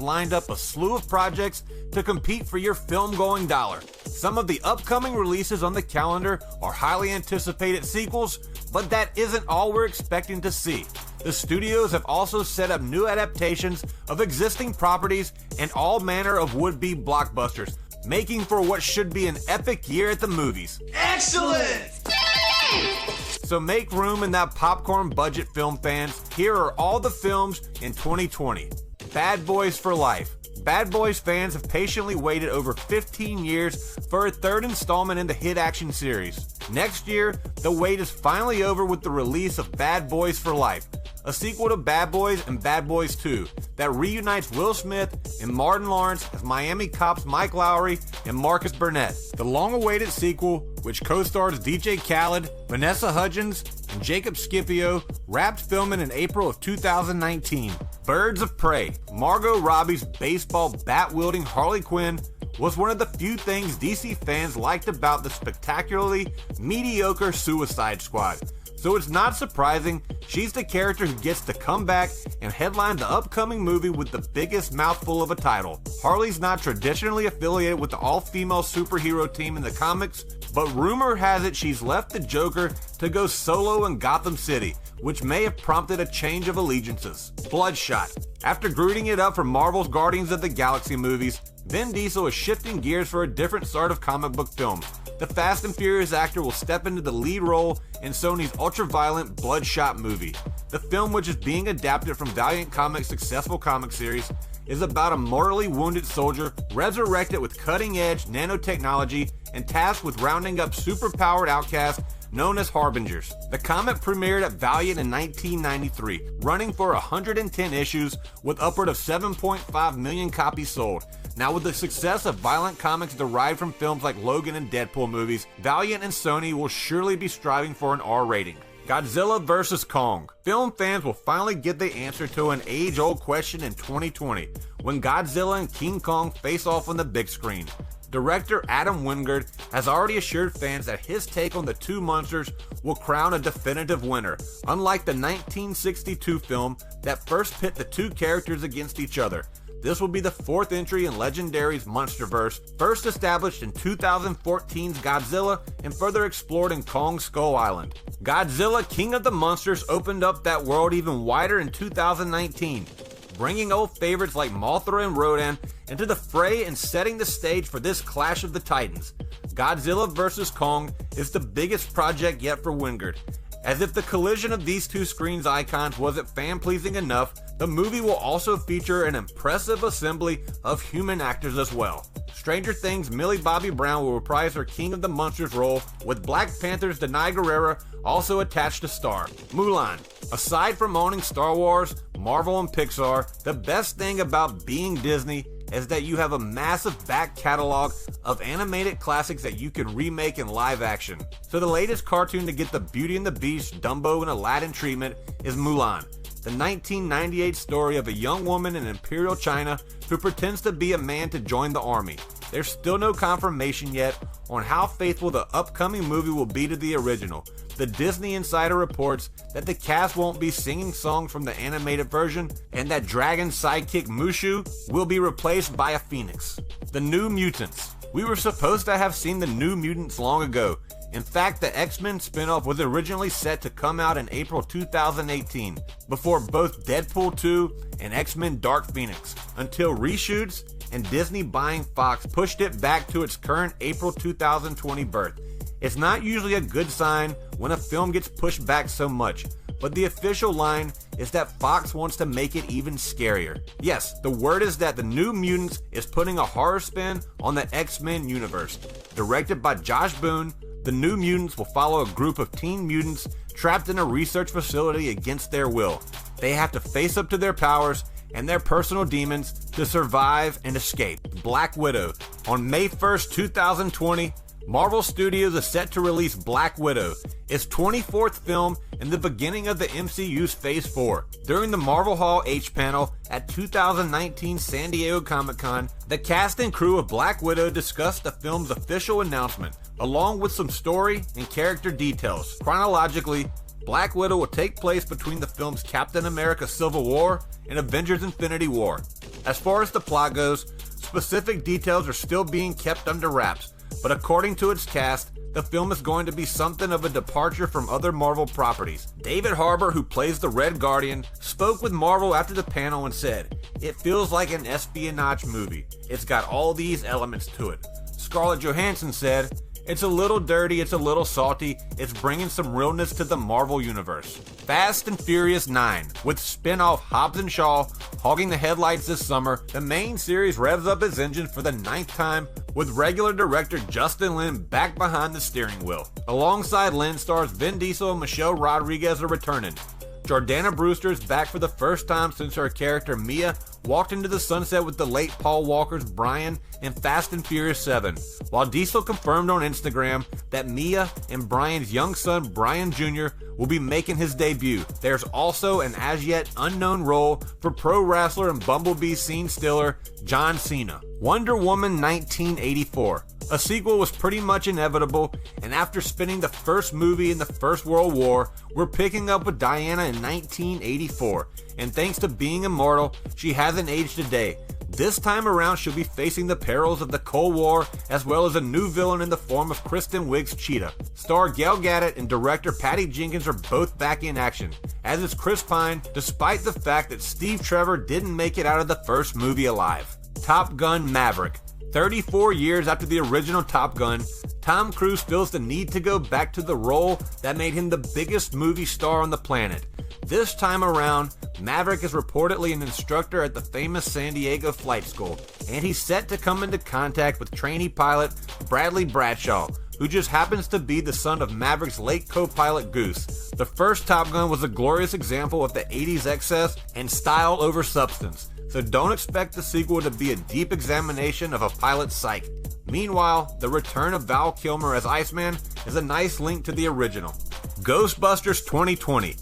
lined up a slew of projects to compete for your film-going dollar. Some of the upcoming releases on the calendar are highly anticipated sequels, but that isn't all we're expecting to see. The studios have also set up new adaptations of existing properties and all manner of would-be blockbusters, making for what should be an epic year at the movies. Excellent! So make room in that popcorn budget, film fans. Here are all the films in 2020. Bad Boys for Life. Bad Boys fans have patiently waited over 15 years for a third installment in the hit action series. Next year, the wait is finally over with the release of Bad Boys for Life, a sequel to Bad Boys and Bad Boys 2 that reunites Will Smith and Martin Lawrence as Miami cops Mike Lowry and Marcus Burnett. The long-awaited sequel, which co-stars DJ Khaled, Vanessa Hudgens, and Jacob Scipio, wrapped filming in April of 2019. Birds of Prey. Margot Robbie's baseball bat-wielding Harley Quinn was one of the few things DC fans liked about the spectacularly mediocre Suicide Squad. So it's not surprising she's the character who gets to come back and headline the upcoming movie with the biggest mouthful of a title. Harley's not traditionally affiliated with the all-female superhero team in the comics, but rumor has it she's left the Joker to go solo in Gotham City, which may have prompted a change of allegiances. Bloodshot. After brooding it up for Marvel's Guardians of the Galaxy movies, Vin Diesel is shifting gears for a different sort of comic book film. The Fast and Furious actor will step into the lead role in Sony's ultra-violent Bloodshot movie. The film, which is being adapted from Valiant Comics' successful comic series, is about a mortally wounded soldier resurrected with cutting-edge nanotechnology and tasked with rounding up super-powered outcasts known as Harbingers. The comic premiered at Valiant in 1993, running for 110 issues with upward of 7.5 million copies sold. Now, with the success of violent comics derived from films like Logan and Deadpool movies, Valiant and Sony will surely be striving for an R rating. Godzilla vs. Kong. Film fans will finally get the answer to an age-old question in 2020, when Godzilla and King Kong face off on the big screen. Director Adam Wingard has already assured fans that his take on the two monsters will crown a definitive winner, unlike the 1962 film that first pit the two characters against each other. This will be the fourth entry in Legendary's Monsterverse, first established in 2014's Godzilla and further explored in Kong Skull Island. Godzilla King of the Monsters opened up that world even wider in 2019, bringing old favorites like Mothra and Rodan into the fray and setting the stage for this clash of the titans. Godzilla vs. Kong is the biggest project yet for Wingard. As if the collision of these two screens icons wasn't fan-pleasing enough, the movie will also feature an impressive assembly of human actors as well. Stranger Things' Millie Bobby Brown will reprise her King of the Monsters role, with Black Panther's Denai Guerrera also attached to star. Mulan. Aside from owning Star Wars, Marvel, and Pixar, the best thing about being Disney is that you have a massive back catalog of animated classics that you can remake in live action. So the latest cartoon to get the Beauty and the Beast, Dumbo, and Aladdin treatment is Mulan, the 1998 story of a young woman in Imperial China who pretends to be a man to join the army. There's still no confirmation yet on how faithful the upcoming movie will be to the original. The Disney Insider reports that the cast won't be singing songs from the animated version, and that dragon sidekick Mushu will be replaced by a phoenix. The New Mutants. We were supposed to have seen the New Mutants long ago. In fact, the X-Men spin-off was originally set to come out in April 2018, before both Deadpool 2 and X-Men Dark Phoenix, until reshoots and Disney buying Fox pushed it back to its current April 2020 birth. It's not usually a good sign when a film gets pushed back so much, but the official line is that Fox wants to make it even scarier. Yes, the word is that the New Mutants is putting a horror spin on the X-Men universe. Directed by Josh Boone, the New Mutants will follow a group of teen mutants trapped in a research facility against their will. They have to face up to their powers and their personal demons to survive and escape. Black Widow. On May 1st, 2020, Marvel Studios is set to release Black Widow, its 24th film and the beginning of the MCU's Phase 4. During the Marvel Hall H panel at 2019 San Diego Comic-Con, the cast and crew of Black Widow discussed the film's official announcement, along with some story and character details. Chronologically, Black Widow will take place between the films Captain America Civil War and Avengers Infinity War. As far as the plot goes, specific details are still being kept under wraps, but according to its cast, the film is going to be something of a departure from other Marvel properties. David Harbour, who plays the Red Guardian, spoke with Marvel after the panel and said, "It feels like an espionage movie. It's got all these elements to it." Scarlett Johansson said, "It's a little dirty, it's a little salty, it's bringing some realness to the Marvel Universe." Fast and Furious 9, with spin-off Hobbs and Shaw hogging the headlights this summer, the main series revs up its engine for the 9th time, with regular director Justin Lin back behind the steering wheel. Alongside Lin, stars Vin Diesel and Michelle Rodriguez are returning. Jordana Brewster is back for the first time since her character Mia walked into the sunset with the late Paul Walker's Brian in Fast and Furious 7, while Diesel confirmed on Instagram that Mia and Brian's young son Brian Jr. will be making his debut. There's also an as-yet unknown role for pro wrestler and Bumblebee scene stealer John Cena. Wonder Woman 1984. A sequel was pretty much inevitable, and after spinning the first movie in the First World War, we're picking up with Diana in 1984, and thanks to being immortal, she hasn't aged a day. This time around, she'll be facing the perils of the Cold War, as well as a new villain in the form of Kristen Wiig's Cheetah. Star Gal Gadot and director Patty Jenkins are both back in action, as is Chris Pine, despite the fact that Steve Trevor didn't make it out of the first movie alive. Top Gun Maverick. 34 years after the original Top Gun, Tom Cruise feels the need to go back to the role that made him the biggest movie star on the planet. This time around, Maverick is reportedly an instructor at the famous San Diego Flight School, and he's set to come into contact with trainee pilot Bradley Bradshaw, who just happens to be the son of Maverick's late co-pilot Goose. The first Top Gun was a glorious example of the 80s excess and style over substance, so don't expect the sequel to be a deep examination of a pilot's psyche. Meanwhile, the return of Val Kilmer as Iceman is a nice link to the original. Ghostbusters 2020.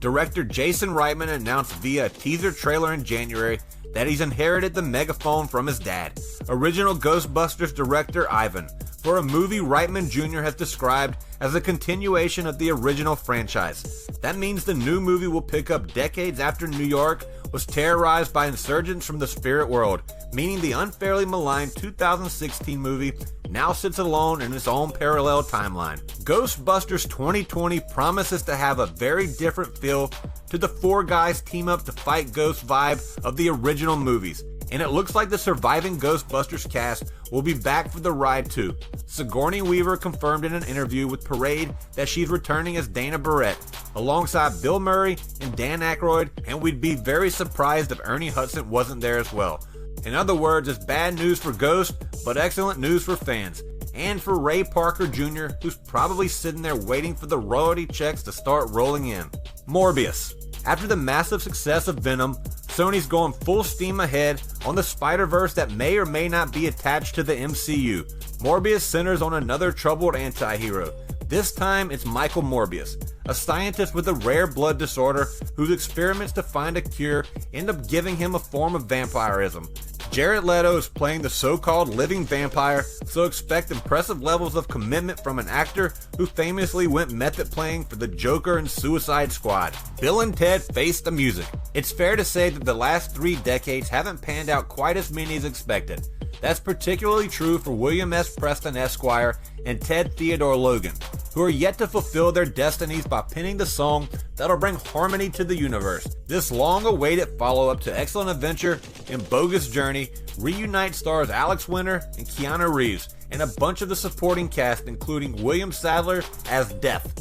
Director Jason Reitman announced via a teaser trailer in January that he's inherited the megaphone from his dad, original Ghostbusters director Ivan, for a movie Reitman Jr. has described as a continuation of the original franchise. That means the new movie will pick up decades after New York was terrorized by insurgents from the spirit world, meaning the unfairly maligned 2016 movie now sits alone in its own parallel timeline. Ghostbusters 2020 promises to have a very different feel to the four guys team up to fight ghosts vibe of the original movies, and it looks like the surviving Ghostbusters cast will be back for the ride too. Sigourney Weaver confirmed in an interview with Parade that she's returning as Dana Barrett, alongside Bill Murray and Dan Aykroyd, and we'd be very surprised if Ernie Hudson wasn't there as well. In other words, it's bad news for Ghost, but excellent news for fans. And for Ray Parker Jr., who's probably sitting there waiting for the royalty checks to start rolling in. Morbius. After the massive success of Venom, Sony's going full steam ahead on the Spider-Verse that may or may not be attached to the MCU. Morbius centers on another troubled anti-hero. This time, it's Michael Morbius, a scientist with a rare blood disorder whose experiments to find a cure end up giving him a form of vampirism. Jared Leto is playing the so-called living vampire, so expect impressive levels of commitment from an actor who famously went method playing for the Joker and Suicide Squad. Bill and Ted Face the Music. It's fair to say that the last 3 decades haven't panned out quite as many as expected. That's particularly true for William S. Preston Esquire and Ted Theodore Logan, who are yet to fulfill their destinies by penning the song that'll bring harmony to the universe. This long-awaited follow-up to Excellent Adventure and Bogus Journey reunites stars Alex Winter and Keanu Reeves, and a bunch of the supporting cast including William Sadler as Death.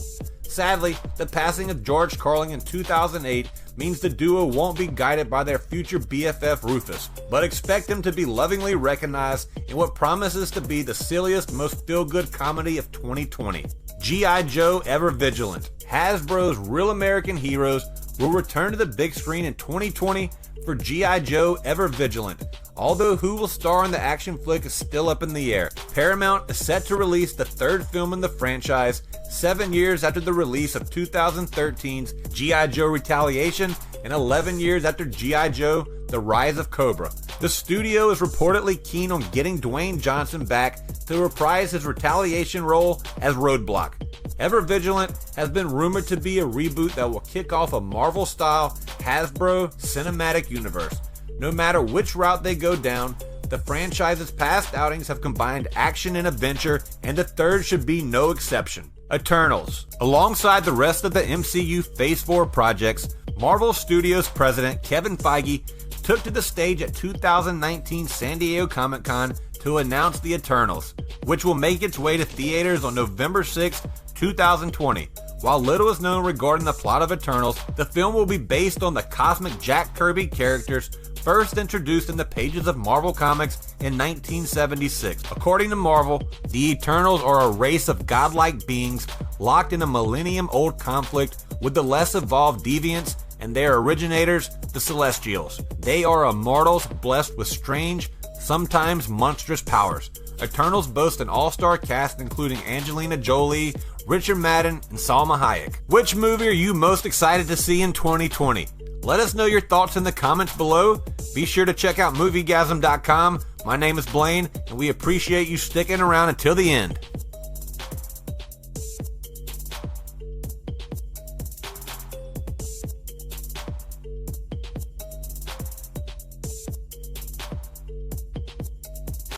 Sadly, the passing of George Carlin in 2008 means the duo won't be guided by their future BFF Rufus, but expect them to be lovingly recognized in what promises to be the silliest, most feel-good comedy of 2020. G.I. Joe Ever Vigilant. Hasbro's Real American Heroes will return to the big screen in 2020 for G.I. Joe Ever Vigilant, although who will star in the action flick is still up in the air. Paramount is set to release the 3rd film in the franchise 7 years after the release of 2013's G.I. Joe Retaliation and 11 years after G.I. Joe The Rise of Cobra. The studio is reportedly keen on getting Dwayne Johnson back to reprise his Retaliation role as Roadblock. Ever Vigilant has been rumored to be a reboot that will kick off a Marvel-style Hasbro cinematic universe. No matter which route they go down, the franchise's past outings have combined action and adventure, and the third should be no exception. Eternals. Alongside the rest of the MCU Phase 4 projects, Marvel Studios president Kevin Feige took to the stage at 2019 San Diego Comic-Con to announce the Eternals, which will make its way to theaters on November 6, 2020. While little is known regarding the plot of Eternals, the film will be based on the cosmic Jack Kirby characters first introduced in the pages of Marvel Comics in 1976. According to Marvel, the Eternals are a race of godlike beings locked in a millennium-old conflict with the less evolved deviants and their originators, the Celestials. They are immortals blessed with strange, sometimes monstrous powers. Eternals boast an all-star cast including Angelina Jolie, Richard Madden, and Salma Hayek. Which movie are you most excited to see in 2020? Let us know your thoughts in the comments below. Be sure to check out moviegasm.com. My name is Blaine, and we appreciate you sticking around until the end.